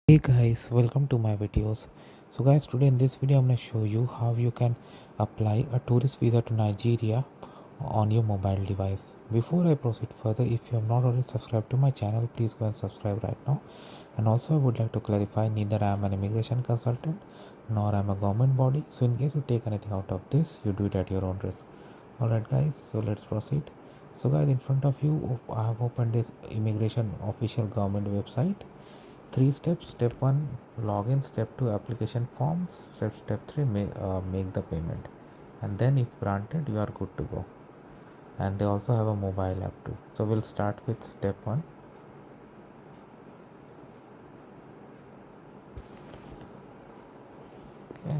Hey guys, welcome to my videos. So guys, today in this video I'm going to show you how you can apply a tourist visa to Nigeria on your mobile device. Before I proceed further, if you have not already subscribed to my channel, please go and subscribe right now. And also I would like to clarify, neither I am an immigration consultant nor I am a government body. So in case you take anything out of this, you do it at your own risk. Alright guys, so let's proceed. So guys, in front of you I have opened this immigration official government website. Three steps. Step 1, login. Step 2, application form. Step 3, make the payment, and then if granted you are good to go. And they also have a mobile app too. So we'll start with step 1. Okay,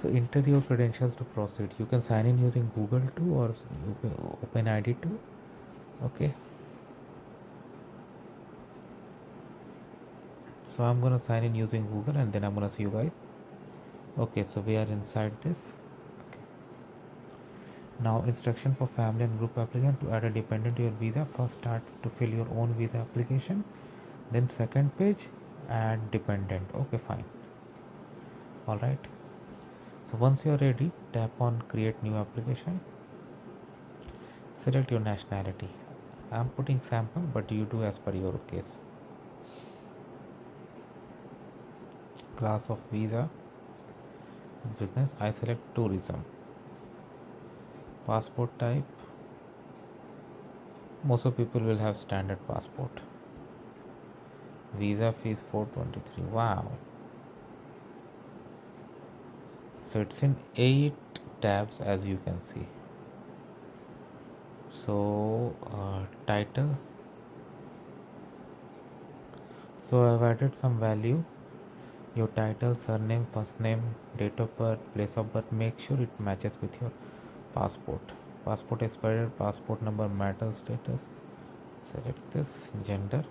so enter your credentials to proceed. You can sign in using Google too, or OpenID too. Okay, so I'm gonna sign in using Google and then I'm gonna see you guys. Okay, so we are inside this. Now instruction for family and group applicant: to add a dependent to your visa, first start to fill your own visa application. Then second page, add dependent. Okay, fine. Alright. So once you are ready, tap on create new application. Select your nationality. I am putting sample, but you do as per your case. Class of visa, business. I select tourism. Passport type. Most of people will have standard passport. Visa fees 423. Wow. So it's in 8 tabs as you can see. So title. So I've added some value. Your title, surname, first name, date of birth, place of birth. Make sure it matches with your passport. Passport expired, passport number, marital status. Select this. Gender.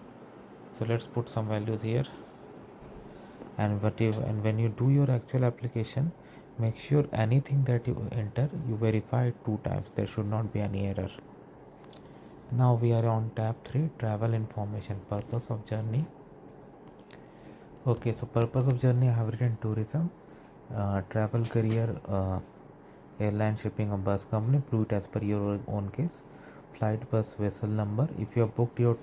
So let's put some values here. And when you do your actual application, make sure anything that you enter you verify it 2 times. There should not be any error. Now we are on tab 3, travel information. Purpose of journey. Okay, so purpose of journey I have written tourism. Travel, career, airline, shipping, or bus company. Do it as per your own case. Flight, bus, vessel number. If you have booked your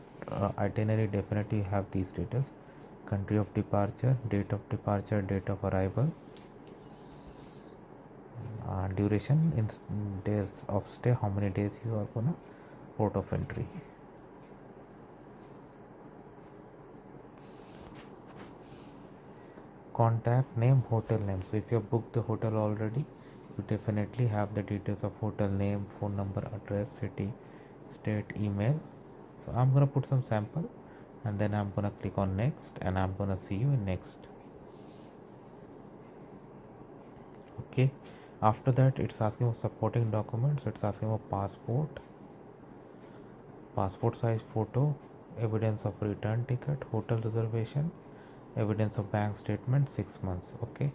itinerary, definitely have these details. Country of departure, date of departure, date of arrival, duration in days of stay, how many days you are gonna, port of entry. Contact name, hotel name. So if you have booked the hotel already, you definitely have the details of hotel name, phone number, address, city, state, email. So I'm gonna put some sample and then I'm gonna click on next and I'm gonna see you in next. Okay, after that it's asking for supporting documents. It's asking for passport size photo, evidence of return ticket, hotel reservation, evidence of bank statement 6 months. Okay,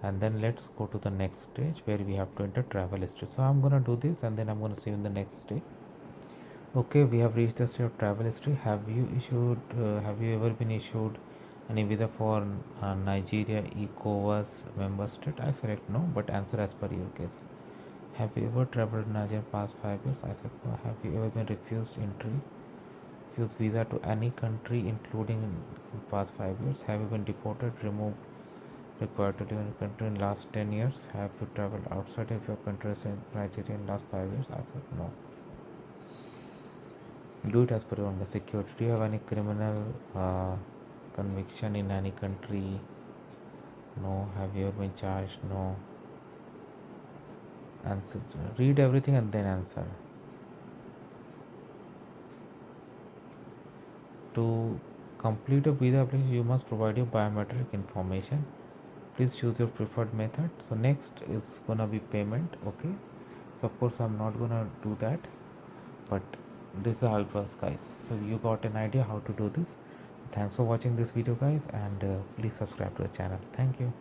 and then let's go to the next stage where we have to enter travel history. So I'm gonna do this and then I'm gonna see you in the next stage. Okay, we have reached the stage of travel history. Have you ever been issued any visa for Nigeria ECOWAS member state? I select no, but answer as per your case. Have you ever traveled to Nigeria past 5 years? I said no. Have you ever been refused visa to any country including in past 5 years? Have you been deported, removed, required to live in a country in last 10 years? Have you traveled outside of your country in Nigeria in last 5 years? I said no. Do it as per your own security. Do you have any criminal conviction in any country? No. Have you ever been charged? No. Answer. Read everything and then answer. To complete a visa application, you must provide your biometric information. Please choose your preferred method. So next is gonna be payment. Okay, so of course I'm not gonna do that, but this is how it works, guys. So you got an idea how to do this. Thanks for watching this video, guys, and please subscribe to the channel. Thank you.